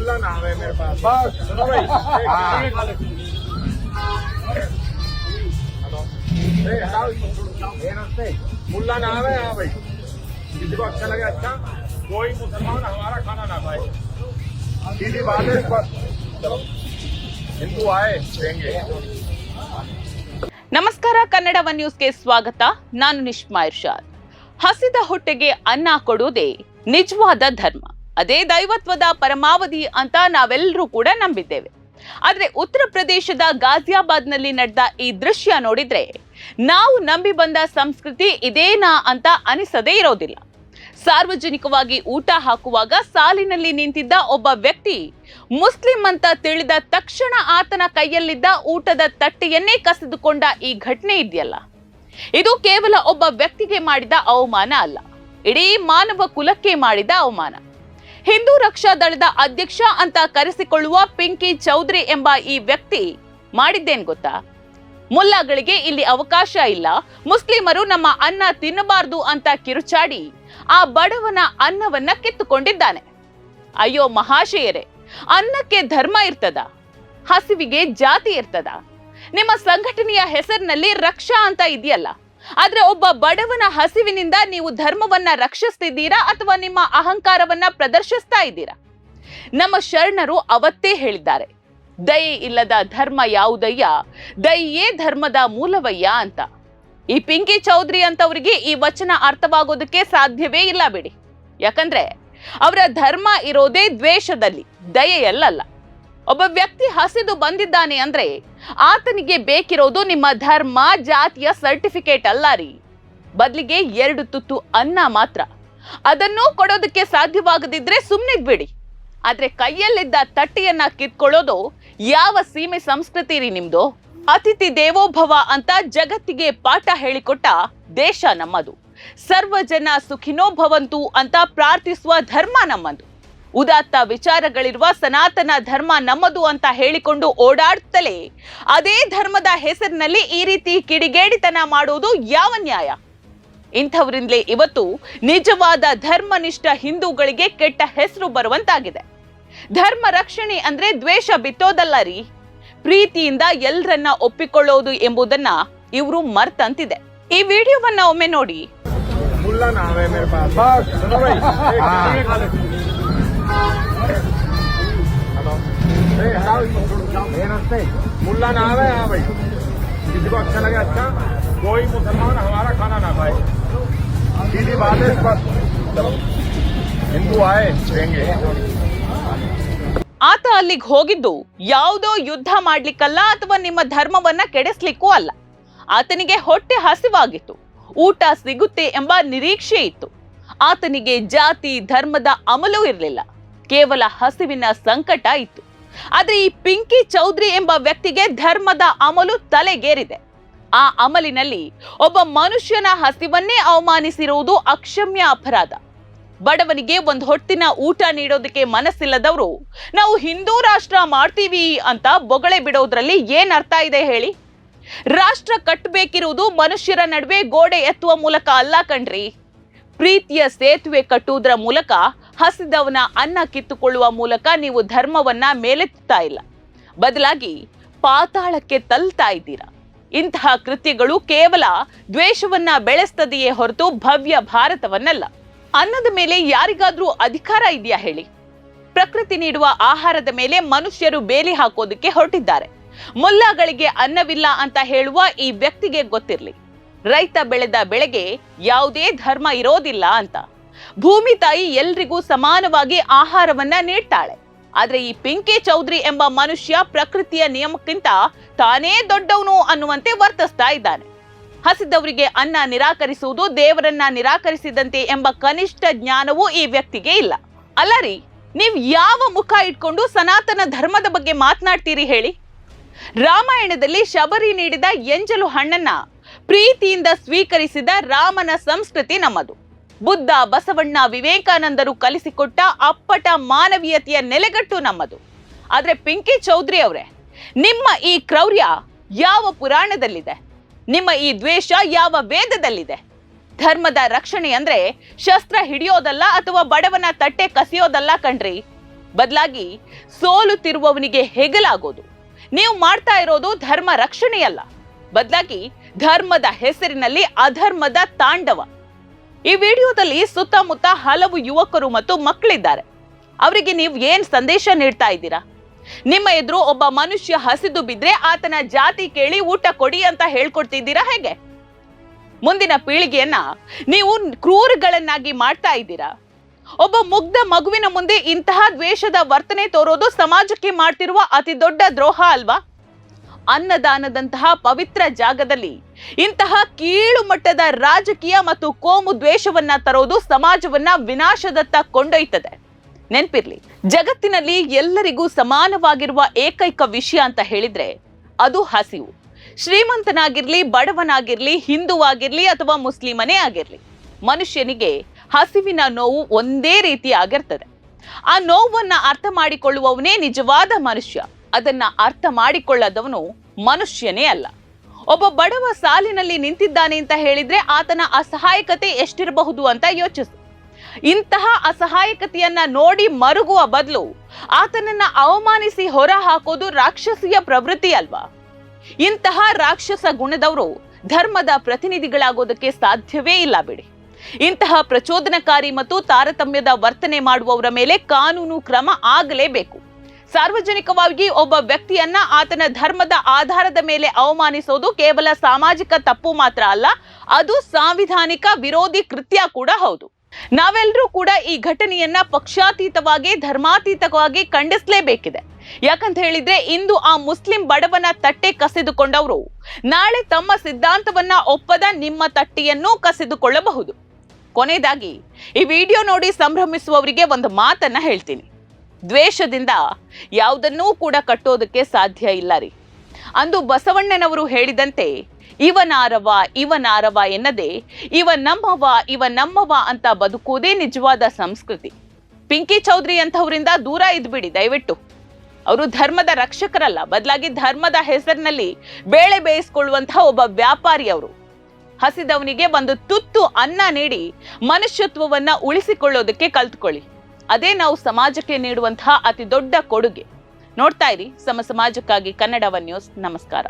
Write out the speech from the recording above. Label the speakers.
Speaker 1: मुल्ला नाम है मेरे पास। बस सुनो भाई। हेलो मुल्ला नाम है। हाँ भाई, किसी को अच्छा लगे अच्छा, कोई मुसलमान हमारा खाना ना खाए, सीधी बात है। चलो हिंदू आए देंगे।
Speaker 2: ನಮಸ್ಕಾರ, ಕನ್ನಡ ಒನ್ ನ್ಯೂಸ್ಗೆ ಸ್ವಾಗತ. ನಾನು ನಿಶ್ಮಾ ಇರ್ಷಾದ್. ಹಸಿದ ಹೊಟ್ಟೆಗೆ ಅನ್ನ ಕೊಡುವುದೇ ನಿಜವಾದ ಧರ್ಮ, ಅದೇ ದೈವತ್ವದ ಪರಮಾವಧಿ ಅಂತ ನಾವೆಲ್ಲರೂ ಕೂಡ ನಂಬಿದ್ದೇವೆ. ಆದ್ರೆ ಉತ್ತರ ಪ್ರದೇಶದ ಗಾಜಿಯಾಬಾದ್ನಲ್ಲಿ ನಡೆದ ಈ ದೃಶ್ಯ ನೋಡಿದ್ರೆ ನಾವು ನಂಬಿ ಬಂದ ಸಂಸ್ಕೃತಿ ಇದೇನಾ ಅಂತ ಅನಿಸದೇ ಇರೋದಿಲ್ಲ. ಸಾರ್ವಜನಿಕವಾಗಿ ಊಟ ಹಾಕುವಾಗ ಸಾಲಿನಲ್ಲಿ ನಿಂತಿದ್ದ ಒಬ್ಬ ವ್ಯಕ್ತಿ ಮುಸ್ಲಿಂ ಅಂತ ತಿಳಿದ ತಕ್ಷಣ ಆತನ ಕೈಯಲ್ಲಿದ್ದ ಊಟದ ತಟ್ಟೆಯನ್ನೇ ಕಸಿದುಕೊಂಡ ಈ ಘಟನೆ ಇದೆಯಲ್ಲ, ಇದು ಕೇವಲ ಒಬ್ಬ ವ್ಯಕ್ತಿಗೆ ಮಾಡಿದ ಅವಮಾನ ಅಲ್ಲ, ಇಡೀ ಮಾನವ ಕುಲಕ್ಕೆ ಮಾಡಿದ ಅವಮಾನ. ಹಿಂದೂ ರಕ್ಷಾ ದಳದ ಅಧ್ಯಕ್ಷ ಅಂತ ಕರೆಸಿಕೊಳ್ಳುವ ಪಿಂಕಿ ಚೌಧರಿ ಎಂಬ ಈ ವ್ಯಕ್ತಿ ಮಾಡಿದ್ದೇನ್ ಗೊತ್ತಾ? ಮುಲ್ಲಾಗಳಿಗೆ ಇಲ್ಲಿ ಅವಕಾಶ ಇಲ್ಲ, ಮುಸ್ಲಿಮರು ನಮ್ಮ ಅನ್ನ ತಿನ್ನಬಾರದು ಅಂತ ಕಿರುಚಾಡಿ ಆ ಬಡವನ ಅನ್ನವನ್ನ ಕಿತ್ತುಕೊಂಡಿದ್ದಾನೆ. ಅಯ್ಯೋ ಮಹಾಶಯರೇ, ಅನ್ನಕ್ಕೆ ಧರ್ಮ ಇರ್ತದ? ಹಸಿವಿಗೆ ಜಾತಿ ಇರ್ತದ? ನಿಮ್ಮ ಸಂಘಟನೆಯ ಹೆಸರಿನಲ್ಲಿ ರಕ್ಷಾ ಅಂತ ಇದೆಯಲ್ಲ, ಆದ್ರೆ ಒಬ್ಬ ಬಡವನ ಹಸಿವಿನಿಂದ ನೀವು ಧರ್ಮವನ್ನ ರಕ್ಷಿಸ್ತಿದ್ದೀರಾ ಅಥವಾ ನಿಮ್ಮ ಅಹಂಕಾರವನ್ನ ಪ್ರದರ್ಶಿಸ್ತಾ ಇದ್ದೀರಾ? ನಮ್ಮ ಶರಣರು ಅವತ್ತೇ ಹೇಳಿದ್ದಾರೆ, ದಯೆ ಇಲ್ಲದ ಧರ್ಮ ಯಾವುದಯ್ಯ, ದಯೆಯೇ ಧರ್ಮದ ಮೂಲವಯ್ಯ ಅಂತ. ಈ ಪಿಂಕಿ ಚೌಧರಿ ಅಂತವರಿಗೆ ಈ ವಚನ ಅರ್ಥವಾಗೋದಕ್ಕೆ ಸಾಧ್ಯವೇ ಇಲ್ಲ ಬಿಡಿ. ಯಾಕಂದ್ರೆ ಅವರ ಧರ್ಮ ಇರೋದೇ ದ್ವೇಷದಲ್ಲಿ, ದಯೆಯಲ್ಲ. ಒಬ್ಬ ವ್ಯಕ್ತಿ ಹಸಿದು ಬಂದಿದ್ದಾನೆ ಅಂದ್ರೆ ಆತನಿಗೆ ಬೇಕಿರೋದು ನಿಮ್ಮ ಧರ್ಮ ಜಾತಿಯ ಸರ್ಟಿಫಿಕೇಟ್ ಅಲ್ಲ ರೀ, ಬದಲಿಗೆ 2 ತುತ್ತು ಅನ್ನ ಮಾತ್ರ. ಅದನ್ನೂ ಕೊಡೋದಕ್ಕೆ ಸಾಧ್ಯವಾಗದಿದ್ರೆ ಸುಮ್ಮನಿದ್ ಬಿಡಿ. ಆದ್ರೆ ಕೈಯಲ್ಲಿದ್ದ ತಟ್ಟೆಯನ್ನ ಕಿತ್ಕೊಳ್ಳೋದು ಯಾವ ಸೀಮೆ ಸಂಸ್ಕೃತಿ ರೀ ನಿಮ್ದು? ಅತಿಥಿ ದೇವೋಭವ ಅಂತ ಜಗತ್ತಿಗೆ ಪಾಠ ಹೇಳಿಕೊಟ್ಟ ದೇಶ ನಮ್ಮದು. ಸರ್ವ ಜನ ಸುಖಿನೋ ಭವಂತು ಅಂತ ಪ್ರಾರ್ಥಿಸುವ ಧರ್ಮ ನಮ್ಮದು. ಉದಾತ್ತ ವಿಚಾರಗಳಿರುವ ಸನಾತನ ಧರ್ಮ ನಮ್ಮದು ಅಂತ ಹೇಳಿಕೊಂಡು ಓಡಾಡುತ್ತಲೇ ಅದೇ ಧರ್ಮದ ಹೆಸರಿನಲ್ಲಿ ಈ ರೀತಿ ಕಿಡಿಗೇಡಿತನ ಮಾಡುವುದು ಯಾವ ನ್ಯಾಯ? ಇಂಥವರಿಂದಲೇ ಇವತ್ತು ನಿಜವಾದ ಧರ್ಮನಿಷ್ಠ ಹಿಂದೂಗಳಿಗೆ ಕೆಟ್ಟ ಹೆಸರು ಬರುವಂತಾಗಿದೆ. ಧರ್ಮ ರಕ್ಷಣೆ ಅಂದ್ರೆ ದ್ವೇಷ ಬಿತ್ತೋದಲ್ಲ ರೀ, ಪ್ರೀತಿಯಿಂದ ಎಲ್ಲರನ್ನ ಒಪ್ಪಿಕೊಳ್ಳೋದು ಎಂಬುದನ್ನ ಇವರು ಮರ್ತಂತಿದೆ. ಈ ವಿಡಿಯೋವನ್ನ ಒಮ್ಮೆ ನೋಡಿ.
Speaker 1: मुल्ला नाम है मेरे पास। बस सुनो भाई। हेलो मुल्ला नाम है। हाँ भाई, किसी को अच्छा लगे अच्छा, कोई मुसलमान हमारा खाना ना खाए, सीधी बात है। चलो हिंदू आए देंगे।
Speaker 2: ಆತ ಅಲ್ಲಿಗೆ ಹೋಗಿದ್ದು ಯಾವುದೋ ಯುದ್ಧ ಮಾಡ್ಲಿಕ್ಕಲ್ಲ ಅಥವಾ ನಿಮ್ಮ ಧರ್ಮವನ್ನ ಕೆಡಿಸ್ಲಿಕ್ಕೂ ಅಲ್ಲ. ಆತನಿಗೆ ಹೊಟ್ಟೆ ಹಸಿವಾಗಿತ್ತು, ಊಟ ಸಿಗುತ್ತೆ ಎಂಬ ನಿರೀಕ್ಷೆ ಇತ್ತು. ಆತನಿಗೆ ಜಾತಿ ಧರ್ಮದ ಅಮಲು ಇರಲಿಲ್ಲ, ಕೇವಲ ಹಸಿವಿನ ಸಂಕಟ ಇತ್ತು. ಆದ್ರೆ ಈ ಪಿಂಕಿ ಚೌಧರಿ ಎಂಬ ವ್ಯಕ್ತಿಗೆ ಧರ್ಮದ ಅಮಲು ತಲೆಗೇರಿದೆ. ಆ ಅಮಲಿನಲ್ಲಿ ಒಬ್ಬ ಮನುಷ್ಯನ ಹಸಿವನ್ನೇ ಅವಮಾನಿಸಿರುವುದು ಅಕ್ಷಮ್ಯ ಅಪರಾಧ. ಬಡವನಿಗೆ ಒಂದು ಹೊತ್ತಿನ ಊಟ ನೀಡೋದಕ್ಕೆ ಮನಸ್ಸಿಲ್ಲದವರು ನಾವು ಹಿಂದೂ ರಾಷ್ಟ್ರ ಮಾಡ್ತೀವಿ ಅಂತ ಬೊಗಳೆ ಬಿಡೋದ್ರಲ್ಲಿ ಏನ್ ಅರ್ಥ ಇದೆ ಹೇಳಿ? ರಾಷ್ಟ್ರ ಕಟ್ಟಬೇಕಿರುವುದು ಮನುಷ್ಯರ ನಡುವೆ ಗೋಡೆ ಎತ್ತುವ ಮೂಲಕ ಅಲ್ಲ ಕಣ್ರಿ, ಪ್ರೀತಿಯ ಸೇತುವೆ ಕಟ್ಟುವುದರ ಮೂಲಕ, ಹಸಿದವನ ಅನ್ನ ಕಿತ್ತುಕೊಳ್ಳುವ ಮೂಲಕ ನೀವು ಧರ್ಮವನ್ನ ಮೇಲೆತ್ತುತ್ತಾ ಇಲ್ಲ, ಬದಲಾಗಿ ಪಾತಾಳಕ್ಕೆ ತಳ್ತಾ ಇದ್ದೀರಾ. ಇಂತಹ ಕೃತ್ಯಗಳು ಕೇವಲ ದ್ವೇಷವನ್ನ ಬೆಳೆಸ್ತದೆಯೇ ಹೊರತು ಭವ್ಯ ಭಾರತವನ್ನಲ್ಲ. ಅನ್ನದ ಮೇಲೆ ಯಾರಿಗಾದ್ರೂ ಅಧಿಕಾರ ಇದೆಯಾ ಹೇಳಿ? ಪ್ರಕೃತಿ ನೀಡುವ ಆಹಾರದ ಮೇಲೆ ಮನುಷ್ಯರು ಬೇಲಿ ಹಾಕೋದಕ್ಕೆ ಹೊರಟಿದ್ದಾರೆ. ಮುಲ್ಲಾಗಳಿಗೆ ಅನ್ನವಿಲ್ಲ ಅಂತ ಹೇಳುವ ಈ ವ್ಯಕ್ತಿಗೆ ಗೊತ್ತಿರ್ಲಿ, ರೈತ ಬೆಳೆದ ಬೆಳೆಗೆ ಯಾವುದೇ ಧರ್ಮ ಇರೋದಿಲ್ಲ ಅಂತ. ಭೂಮಿ ತಾಯಿ ಎಲ್ರಿಗೂ ಸಮಾನವಾಗಿ ಆಹಾರವನ್ನ ನೀಡ್ತಾಳೆ. ಆದ್ರೆ ಈ ಪಿಂಕಿ ಚೌಧರಿ ಎಂಬ ಮನುಷ್ಯ ಪ್ರಕೃತಿಯ ನಿಯಮಕ್ಕಿಂತ ತಾನೇ ದೊಡ್ಡವನು ಅನ್ನುವಂತೆ ವರ್ತಿಸ್ತಾ ಇದ್ದಾನೆ. ಹಸಿದವರಿಗೆ ಅನ್ನ ನಿರಾಕರಿಸುವುದು ದೇವರನ್ನ ನಿರಾಕರಿಸಿದಂತೆ ಎಂಬ ಕನಿಷ್ಠ ಜ್ಞಾನವೂ ಈ ವ್ಯಕ್ತಿಗೆ ಇಲ್ಲ. ಅಲ್ಲ ರೀ, ನೀವ್ ಯಾವ ಮುಖ ಇಟ್ಕೊಂಡು ಸನಾತನ ಧರ್ಮದ ಬಗ್ಗೆ ಮಾತನಾಡ್ತೀರಿ ಹೇಳಿ? ರಾಮಾಯಣದಲ್ಲಿ ಶಬರಿ ನೀಡಿದ ಎಂಜಲು ಹಣ್ಣನ್ನ ಪ್ರೀತಿಯಿಂದ ಸ್ವೀಕರಿಸಿದ ರಾಮನ ಸಂಸ್ಕೃತಿ ನಮ್ಮದು. ಬುದ್ಧ, ಬಸವಣ್ಣ, ವಿವೇಕಾನಂದರು ಕಲಿಸಿಕೊಟ್ಟ ಅಪ್ಪಟ ಮಾನವೀಯತೆಯ ನೆಲೆಗಟ್ಟು ನಮ್ಮದು. ಆದ್ರೆ ಪಿಂಕಿ ಚೌಧರಿ ಅವರೇ, ನಿಮ್ಮ ಈ ಕ್ರೌರ್ಯ ಯಾವ ಪುರಾಣದಲ್ಲಿದೆ? ನಿಮ್ಮ ಈ ದ್ವೇಷ ಯಾವ ವೇದದಲ್ಲಿದೆ? ಧರ್ಮದ ರಕ್ಷಣೆ ಅಂದ್ರೆ ಶಸ್ತ್ರ ಹಿಡಿಯೋದಲ್ಲ ಅಥವಾ ಬಡವನ ತಟ್ಟೆ ಕಸಿಯೋದಲ್ಲ ಕಣ್ರಿ. ಬದಲಾಗಿ ಸೋಲುತ್ತಿರುವವನಿಗೆ ಹೆಗಲಾಗೋದು. ನೀವು ಮಾಡ್ತಾ ಇರೋದು ಧರ್ಮ ರಕ್ಷಣೆಯಲ್ಲ, ಬದಲಾಗಿ ಧರ್ಮದ ಹೆಸರಿನಲ್ಲಿ ಅಧರ್ಮದ ತಾಂಡವ. ಈ ವಿಡಿಯೋದಲ್ಲಿ ಸುತ್ತಮುತ್ತ ಹಲವು ಯುವಕರು ಮತ್ತು ಮಕ್ಕಳಿದ್ದಾರೆ. ಅವರಿಗೆ ನೀವು ಏನ್ ಸಂದೇಶ ನೀಡ್ತಾ ಇದ್ದೀರಾ? ನಿಮ್ಮ ಎದುರು ಒಬ್ಬ ಮನುಷ್ಯ ಹಸಿದು ಬಿದ್ರೆ ಆತನ ಜಾತಿ ಕೇಳಿ ಊಟ ಕೊಡಿ ಅಂತ ಹೇಳ್ಕೊಡ್ತಿದ್ದೀರಾ ಹೇಗೆ? ಮುಂದಿನ ಪೀಳಿಗೆಯನ್ನ ನೀವು ಕ್ರೂರಗಳನ್ನಾಗಿ ಮಾಡ್ತಾ ಇದ್ದೀರಾ. ಒಬ್ಬ ಮುಗ್ಧ ಮಗುವಿನ ಮುಂದೆ ಇಂತಹ ದ್ವೇಷದ ವರ್ತನೆ ತೋರೋದು ಸಮಾಜಕ್ಕೆ ಮಾಡ್ತಿರುವ ಅತಿ ದೊಡ್ಡ ದ್ರೋಹ ಅಲ್ವಾ? ಅನ್ನದಾನದಂತಹ ಪವಿತ್ರ ಜಾಗದಲ್ಲಿ ಇಂತಹ ಕೀಳು ಮಟ್ಟದ ರಾಜಕೀಯ ಮತ್ತು ಕೋಮು ದ್ವೇಷವನ್ನ ತರೋದು ಸಮಾಜವನ್ನ ವಿನಾಶದತ್ತ ಕೊಂಡೊಯ್ತದೆ. ನೆನ್ಪಿರ್ಲಿ, ಜಗತ್ತಿನಲ್ಲಿ ಎಲ್ಲರಿಗೂ ಸಮಾನವಾಗಿರುವ ಏಕೈಕ ವಿಷಯ ಅಂತ ಹೇಳಿದ್ರೆ ಅದು ಹಸಿವು. ಶ್ರೀಮಂತನಾಗಿರ್ಲಿ, ಬಡವನಾಗಿರ್ಲಿ, ಹಿಂದುವಾಗಿರ್ಲಿ ಅಥವಾ ಮುಸ್ಲಿಮನೇ ಆಗಿರ್ಲಿ, ಮನುಷ್ಯನಿಗೆ ಹಸಿವಿನ ನೋವು ಒಂದೇ ರೀತಿ ಆಗಿರ್ತದೆ. ಆ ನೋವನ್ನ ಅರ್ಥ ಮಾಡಿಕೊಳ್ಳುವವನೇ ನಿಜವಾದ ಮನುಷ್ಯ. ಅದನ್ನ ಅರ್ಥ ಮಾಡಿಕೊಳ್ಳದವನು ಮನುಷ್ಯನೇ ಅಲ್ಲ. ಒಬ್ಬ ಬಡವ ಸಾಲಿನಲ್ಲಿ ನಿಂತಿದ್ದಾನೆ ಅಂತ ಹೇಳಿದ್ರೆ ಆತನ ಅಸಹಾಯಕತೆ ಎಷ್ಟಿರಬಹುದು ಅಂತ ಯೋಚಿಸು. ಇಂತಹ ಅಸಹಾಯಕತೆಯನ್ನ ನೋಡಿ ಮರುಗುವ ಬದಲು ಆತನನ್ನ ಅವಮಾನಿಸಿ ಹೊರ ಹಾಕೋದು ರಾಕ್ಷಸಿಯ ಪ್ರವೃತ್ತಿ ಅಲ್ವಾ? ಇಂತಹ ರಾಕ್ಷಸ ಗುಣದವರು ಧರ್ಮದ ಪ್ರತಿನಿಧಿಗಳಾಗೋದಕ್ಕೆ ಸಾಧ್ಯವೇ ಇಲ್ಲ ಬಿಡಿ. ಇಂತಹ ಪ್ರಚೋದನಕಾರಿ ಮತ್ತು ತಾರತಮ್ಯದ ವರ್ತನೆ ಮಾಡುವವರ ಮೇಲೆ ಕಾನೂನು ಕ್ರಮ ಆಗಲೇಬೇಕು. ಸಾರ್ವಜನಿಕವಾಗಿ ಒಬ್ಬ ವ್ಯಕ್ತಿಯನ್ನ ಆತನ ಧರ್ಮದ ಆಧಾರದ ಮೇಲೆ ಅವಮಾನಿಸೋದು ಕೇವಲ ಸಾಮಾಜಿಕ ತಪ್ಪು ಮಾತ್ರ ಅಲ್ಲ, ಅದು ಸಾಂವಿಧಾನಿಕ ವಿರೋಧಿ ಕೃತ್ಯ ಕೂಡ ಹೌದು. ನಾವೆಲ್ಲರೂ ಕೂಡ ಈ ಘಟನೆಯನ್ನ ಪಕ್ಷಾತೀತವಾಗಿ, ಧರ್ಮಾತೀತವಾಗಿ ಖಂಡಿಸಲೇಬೇಕಿದೆ. ಯಾಕಂತ ಹೇಳಿದ್ರೆ ಇಂದು ಆ ಮುಸ್ಲಿಂ ಬಡವನ ತಟ್ಟೆ ಕಸಿದುಕೊಂಡವರು ನಾಳೆ ತಮ್ಮ ಸಿದ್ಧಾಂತವನ್ನ ಒಪ್ಪದ ನಿಮ್ಮ ತಟ್ಟೆಯನ್ನೂ ಕಸಿದುಕೊಳ್ಳಬಹುದು. ಕೊನೆಯದಾಗಿ ಈ ವಿಡಿಯೋ ನೋಡಿ ಸಂಭ್ರಮಿಸುವವರಿಗೆ ಒಂದು ಮಾತನ್ನ ಹೇಳ್ತೀನಿ. ದ್ವೇಷದಿಂದ ಯಾವುದನ್ನೂ ಕೂಡ ಕಟ್ಟೋದಕ್ಕೆ ಸಾಧ್ಯ ಇಲ್ಲ ರೀ. ಅಂದು ಬಸವಣ್ಣನವರು ಹೇಳಿದಂತೆ ಇವನಾರವ ಎನ್ನದೆ ಇವ ನಮ್ಮವ ಅಂತ ಬದುಕುವುದೇ ನಿಜವಾದ ಸಂಸ್ಕೃತಿ. ಪಿಂಕಿ ಚೌಧರಿ ಅಂತವರಿಂದ ದೂರ ಇದ್ಬಿಡಿ ದಯವಿಟ್ಟು. ಅವರು ಧರ್ಮದ ರಕ್ಷಕರಲ್ಲ, ಬದಲಾಗಿ ಧರ್ಮದ ಹೆಸರಿನಲ್ಲಿ ಬೇಳೆ ಬೇಯಿಸಿಕೊಳ್ಳುವಂತಹ ಒಬ್ಬ ವ್ಯಾಪಾರಿ ಅವರು. ಹಸಿದವನಿಗೆ ಒಂದು ತುತ್ತು ಅನ್ನ ನೀಡಿ ಮನುಷ್ಯತ್ವವನ್ನ ಉಳಿಸಿಕೊಳ್ಳೋದಕ್ಕೆ ಕಲ್ತ್ಕೊಳ್ಳಿ. ಅದೇ ನಾವು ಸಮಾಜಕ್ಕೆ ನೀಡುವಂತಹ ಅತಿ ದೊಡ್ಡ ಕೊಡುಗೆ. ನೋಡ್ತಾ ಇರಿ ಸಮ ಸಮಾಜಕ್ಕಾಗಿ ಕನ್ನಡ ಒನ್ ನ್ಯೂಸ್. ನಮಸ್ಕಾರ.